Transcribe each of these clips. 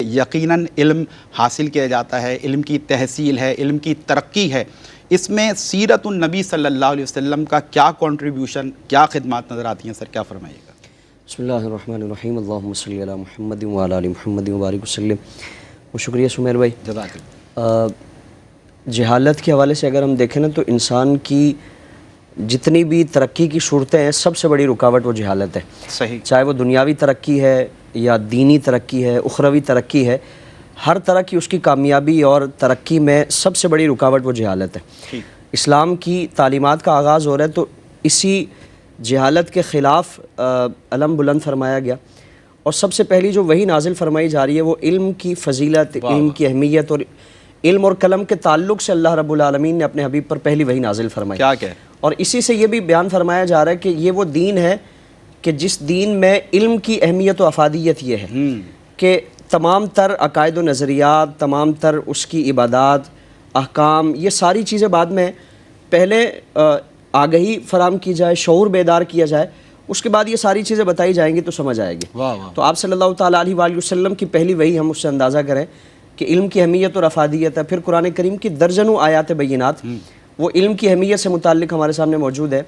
یقیناً علم حاصل کیا جاتا ہے، علم کی تحصیل ہے، علم کی ترقی ہے، اس میں سیرت النبی صلی اللہ علیہ وسلم کا کیا کنٹریبیوشن، کیا خدمات نظر آتی ہیں سر، کیا فرمائیے گا؟ بسم اللہ الرحمن الرحیم، اللہم صلی علی محمد وعلی آل محمد وبارک وسلم۔ شکریہ سمیر بھائی۔ جزاک اللہ۔ جہالت کے حوالے سے اگر ہم دیکھیں نا تو انسان کی جتنی بھی ترقی کی صورتیں ہیں، سب سے بڑی رکاوٹ وہ جہالت ہے۔ صحیح۔ چاہے وہ دنیاوی ترقی ہے یا دینی ترقی ہے، اخروی ترقی ہے، ہر طرح کی اس کی کامیابی اور ترقی میں سب سے بڑی رکاوٹ وہ جہالت ہے۔ اسلام کی تعلیمات کا آغاز ہو رہا ہے تو اسی جہالت کے خلاف علم بلند فرمایا گیا، اور سب سے پہلی جو وحی نازل فرمائی جا رہی ہے وہ علم کی فضیلت، علم کی اہمیت اور علم اور قلم کے تعلق سے اللہ رب العالمین نے اپنے حبیب پر پہلی وحی نازل فرمائی۔ کیا کہ اور اسی سے یہ بھی بیان فرمایا جا رہا ہے کہ یہ وہ دین ہے کہ جس دین میں علم کی اہمیت و افادیت یہ ہے کہ تمام تر عقائد و نظریات، تمام تر اس کی عبادات، احکام، یہ ساری چیزیں بعد میں پہلے آگہی فراہم کی جائے، شعور بیدار کیا جائے، اس کے بعد یہ ساری چیزیں بتائی جائیں گی تو سمجھ آئے گی۔ تو آپ صلی اللہ تعالیٰ علیہ وآلہ وسلم کی پہلی وحی ہم اس سے اندازہ کریں کہ علم کی اہمیت اور افادیت ہے۔ پھر قرآن کریم کی درجنوں آیات بینات وہ علم کی اہمیت سے متعلق ہمارے سامنے موجود ہے۔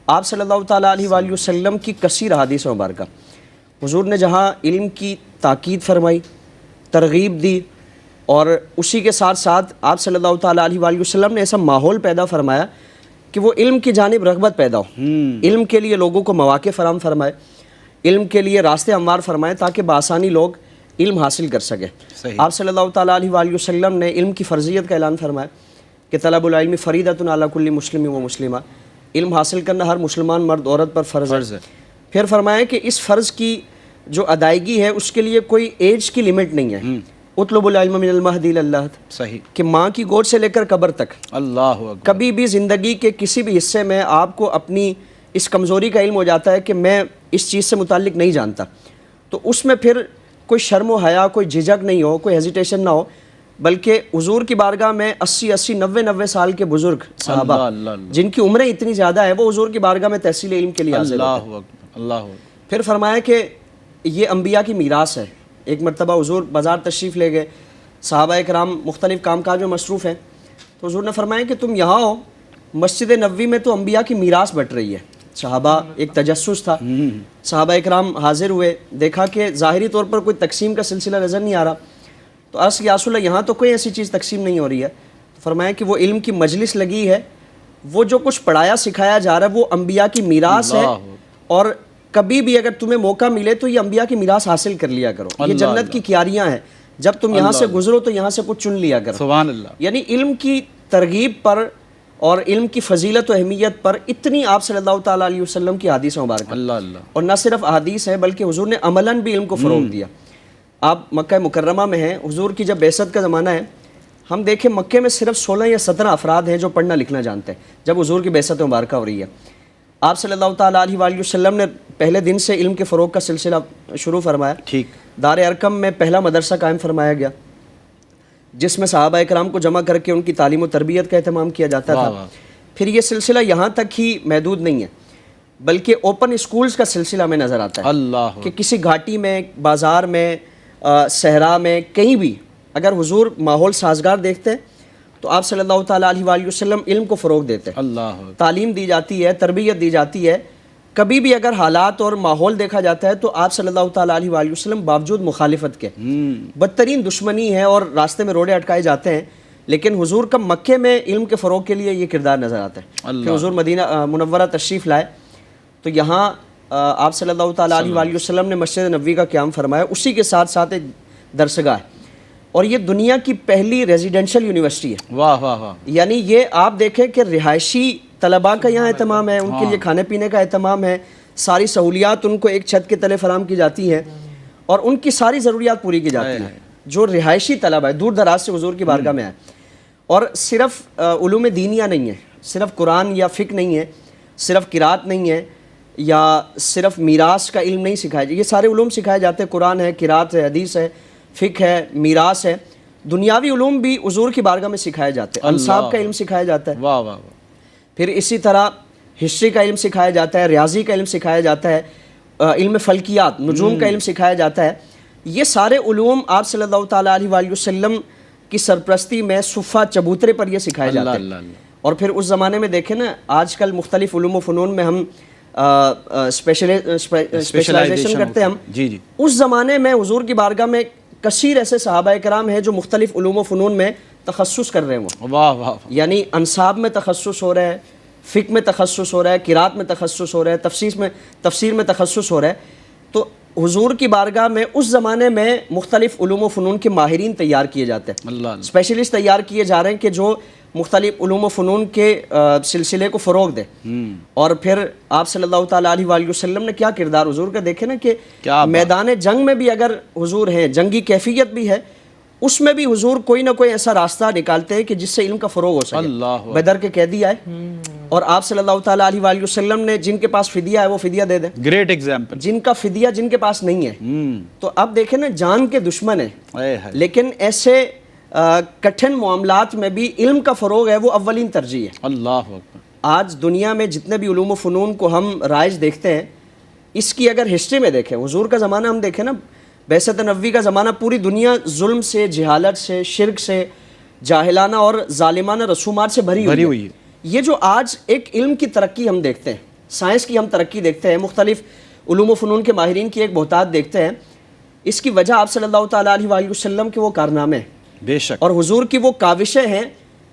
آپ صلی اللہ تعالیٰ علیہ وآلہ وسلم کی کثیر احادیث مبارکہ، حضور نے جہاں علم کی تاکید فرمائی، ترغیب دی، اور اسی کے ساتھ ساتھ آپ صلی اللہ تعالیٰ علیہ وآلہ وسلم نے ایسا ماحول پیدا فرمایا کہ وہ علم کی جانب رغبت پیدا ہو، علم کے لیے لوگوں کو مواقع فراہم فرمائے، علم کے لیے راستے ہموار فرمائے تاکہ بآسانی لوگ علم حاصل کر سکے۔ آپ صلی اللہ تعالیٰ علیہ وآلہ وسلم نے علم کی فرضیت کا اعلان فرمایا کہ طلب العلم فریضۃ علی کل مسلم و مسلمہ، علم حاصل کرنا ہر مسلمان مرد عورت پر فرض ہے۔ پھر فرمایا کہ اس فرض کی جو ادائیگی ہے اس کے لیے کوئی ایج کی لمٹ نہیں ہے۔ اطلب العلم من المہد الی اللحد، صحیح، کہ ماں کی گود سے لے کر قبر تک، اللہ اکبر، کبھی بھی زندگی کے کسی بھی حصے میں آپ کو اپنی اس کمزوری کا علم ہو جاتا ہے کہ میں اس چیز سے متعلق نہیں جانتا، تو اس میں پھر کوئی شرم و حیا، کوئی جھجک نہیں ہو، کوئی ہیزیٹیشن نہ ہو، بلکہ حضور کی بارگاہ میں 80 90 سال کے بزرگ صحابہ جن کی عمریں اتنی زیادہ ہے وہ حضور کی بارگاہ میں تحصیل علم کے لیے حاضر ہوتے ہیں۔ پھر فرمایا کہ یہ انبیاء کی میراث ہے۔ ایک مرتبہ حضور بازار تشریف لے گئے، صحابہ اکرام مختلف کام کاج میں مصروف ہیں، تو حضور نے فرمایا کہ تم یہاں ہو، مسجد نبوی میں تو انبیاء کی میراث بٹ رہی ہے۔ صحابہ، ایک تجسس تھا، صحابہ اکرام حاضر ہوئے، دیکھا کہ ظاہری طور پر کوئی تقسیم کا سلسلہ نظر نہیں آ رہا، تو عرض کیا رسول اللہ یہاں تو کوئی ایسی چیز تقسیم نہیں ہو رہی ہے۔ فرمایا کہ وہ علم کی مجلس لگی ہے، وہ جو کچھ پڑھایا سکھایا جا رہا ہے وہ انبیاء کی میراث ہے، اور کبھی بھی اگر تمہیں موقع ملے تو یہ انبیاء کی میراث حاصل کر لیا کرو، یہ جنت کی کیاریاں ہیں، جب تم یہاں سے گزرو تو یہاں سے کچھ چن لیا کرو۔ سبحان اللہ۔ یعنی علم کی ترغیب پر اور علم کی فضیلت و اہمیت پر اتنی آپ صلی اللہ تعالیٰ علیہ وسلم کی احادیث مبارکہ، اور نہ صرف احادیث ہیں بلکہ حضور نے عملاً بھی علم کو فروغ دیا۔ آپ مکہ مکرمہ میں ہیں، حضور کی جب بعثت کا زمانہ ہے، ہم دیکھیں مکہ میں صرف 16 یا 17 افراد ہیں جو پڑھنا لکھنا جانتے ہیں جب حضور کی بعثت مبارکہ ہو رہی ہے۔ آپ صلی اللہ تعالیٰ علیہ وآلہ وسلم نے پہلے دن سے علم کے فروغ کا سلسلہ شروع فرمایا۔ ٹھیک، دار ارقم میں پہلا مدرسہ قائم فرمایا گیا جس میں صحابہ اکرام کو جمع کر کے ان کی تعلیم و تربیت کا اہتمام کیا جاتا تھا۔ پھر یہ سلسلہ یہاں تک ہی محدود نہیں ہے بلکہ اوپن اسکولز کا سلسلہ ہمیں نظر آتا ہے کہ کسی گھاٹی میں، بازار میں، صحرا میں، کہیں بھی اگر حضور ماحول سازگار دیکھتے ہیں تو آپ صلی اللہ تعالیٰ علیہ وآلہ وسلم علم کو فروغ دیتے ہیں، تعلیم دی جاتی ہے، تربیت دی جاتی ہے۔ کبھی بھی اگر حالات اور ماحول دیکھا جاتا ہے تو آپ صلی اللہ تعالیٰ علیہ وآلہ وسلم باوجود مخالفت کے، بدترین دشمنی ہے اور راستے میں روڑے اٹکائے جاتے ہیں، لیکن حضور کا مکے میں علم کے فروغ کے لیے یہ کردار نظر آتا ہے۔ کہ حضور مدینہ منورہ تشریف لائے تو یہاں آپ صلی اللہ تعالیٰ علیہ وآلہ وسلم نے مسجد نبوی کا قیام فرمایا، اسی کے ساتھ ساتھ ایک درسگاہ ہے، اور یہ دنیا کی پہلی ریزیڈینشل یونیورسٹی ہے۔ واہ واہ واہ! یعنی یہ آپ دیکھیں کہ رہائشی طلباء کا یہاں اہتمام ہے، ان کے لیے کھانے پینے کا اہتمام ہے، ساری سہولیات ان کو ایک چھت کے تلے فراہم کی جاتی ہیں اور ان کی ساری ضروریات پوری کی جاتی ہیں۔ جو رہائشی طلباء ہے دور دراز سے حضور کی بارگاہ میں آئے، اور صرف علوم دینیہ نہیں ہے، صرف قرآن یا فقہ نہیں ہے، صرف قرات نہیں ہے، یا صرف میراث کا علم نہیں سکھایا جائے، یہ سارے علوم سکھائے جاتے ہیں۔ قرآن ہے، قرات ہے، حدیث ہے، فقہ ہے، میراث ہے، دنیاوی علوم بھی حضور کی بارگاہ میں سکھائے جاتے ہیں، انصاب کا علم سکھایا جاتا ہے، واہ واہ، پھر اسی طرح ہسٹری کا علم سکھایا جاتا ہے، ریاضی کا علم سکھایا جاتا ہے، علم فلکیات، نجوم کا علم سکھایا جاتا ہے۔ یہ سارے علوم آپ صلی اللہ تعالیٰ علیہ وآلہ وسلم کی سرپرستی میں صفہ چبوترے پر یہ سکھائے جاتے ہیں. اور پھر اس زمانے میں دیکھیں نا، آج کل مختلف علوم و فنون میں ہم اسپیشلائزیشن کرتے ہیں ہم. جی اس زمانے میں حضور کی بارگاہ میں کثیر ایسے صحابہ کرام ہیں جو مختلف علوم و فنون میں تخصص کر رہے ہیں. واہ واہ. یعنی انصاب میں تخصص ہو رہا ہے، فقہ میں تخصص ہو رہا ہے، قرات میں تخصص ہو رہا ہے، تفسیر میں تخصص ہو رہا ہے. تو حضور کی بارگاہ میں اس زمانے میں مختلف علوم و فنون کے ماہرین تیار کیے جاتے ہیں، اسپیشلسٹ تیار کیے جا رہے ہیں کہ جو مختلف علوم و فنون کے سلسلے کو فروغ دے. اور پھر آپ صلی اللہ تعالیٰ علیہ وآلہ وسلم نے کیا کردار حضور کا دیکھیں نا کہ میدان جنگ میں بھی اگر حضور ہیں، جنگی کیفیت بھی ہے، اس میں بھی حضور کوئی نہ کوئی ایسا راستہ نکالتے ہیں کہ جس سے علم کا فروغ ہو سکے. بدر کے قیدی آئے اور آپ صلی اللہ تعالیٰ علیہ وآلہ وسلم نے جن کے پاس فدیہ ہے وہ فدیہ دے دیں. Great example. جن کا فدیہ جن کے پاس نہیں ہے تو اب دیکھیں نا، جان کے دشمن ہیں لیکن ایسے کٹھن معاملات میں بھی علم کا فروغ ہے وہ اولین ترجیح ہے. اللہ اکبر. آج دنیا میں جتنے بھی علوم و فنون کو ہم رائج دیکھتے ہیں، اس کی اگر ہسٹری میں دیکھیں، حضور کا زمانہ ہم دیکھیں نا، بعثت نبوی کا زمانہ، پوری دنیا ظلم سے، جہالت سے، شرک سے، جاہلانہ اور ظالمانہ رسومات سے بھری ہوئی ہے. یہ جو آج ایک علم کی ترقی ہم دیکھتے ہیں، سائنس کی ہم ترقی دیکھتے ہیں، مختلف علوم و فنون کے ماہرین کی ایک بہتات دیکھتے ہیں، اس کی وجہ آپ صلی اللہ تعالیٰ علیہ وآلہ وسلم کے وہ کارنامے ہیں. بے شک. اور حضور کی وہ کاوشیں ہیں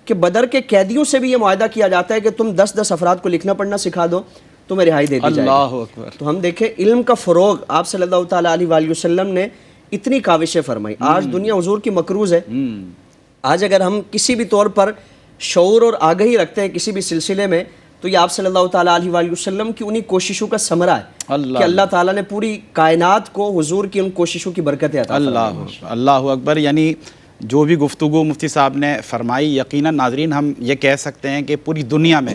کہ بدر کے قیدیوں سے بھی یہ معاہدہ کیا جاتا ہے کہ تم 10 افراد کو لکھنا پڑھنا سکھا دو، تمہیں رہائی دے دی جائے گی. اللہ اکبر. تو ہم دیکھیں علم کا فروغ آپ صلی اللہ تعالیٰ علیہ وآلہ وسلم نے اتنی کاوشیں فرمائی. آج دنیا حضور کی مقروض ہے. آج اگر ہم کسی بھی طور پر شعور اور آگہی رکھتے ہیں کسی بھی سلسلے میں، تو یہ آپ صلی اللہ تعالیٰ علیہ وآلہ وسلم کی انہی کوششوں کا ثمرہ ہے کہ اللہ تعالیٰ نے پوری کائنات کو حضور کی ان کوششوں کی برکتیں عطا فرمائی. اللہ اکبر. یعنی جو بھی گفتگو مفتی صاحب نے فرمائی، یقیناً ناظرین ہم یہ کہہ سکتے ہیں کہ پوری دنیا میں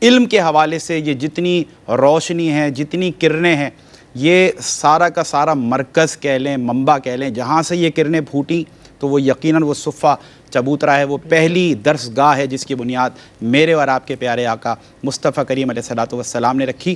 علم کے حوالے سے یہ جتنی روشنی ہے، جتنی کرنیں ہیں، یہ سارا کا سارا مرکز کہہ لیں، منبع کہہ لیں، جہاں سے یہ کرنیں پھوٹی تو وہ یقیناً وہ صفہ چبوترا ہے، وہ پہلی درس گاہ ہے جس کی بنیاد میرے اور آپ کے پیارے آقا مصطفیٰ کریم علیہ الصلوۃ والسلام نے رکھی.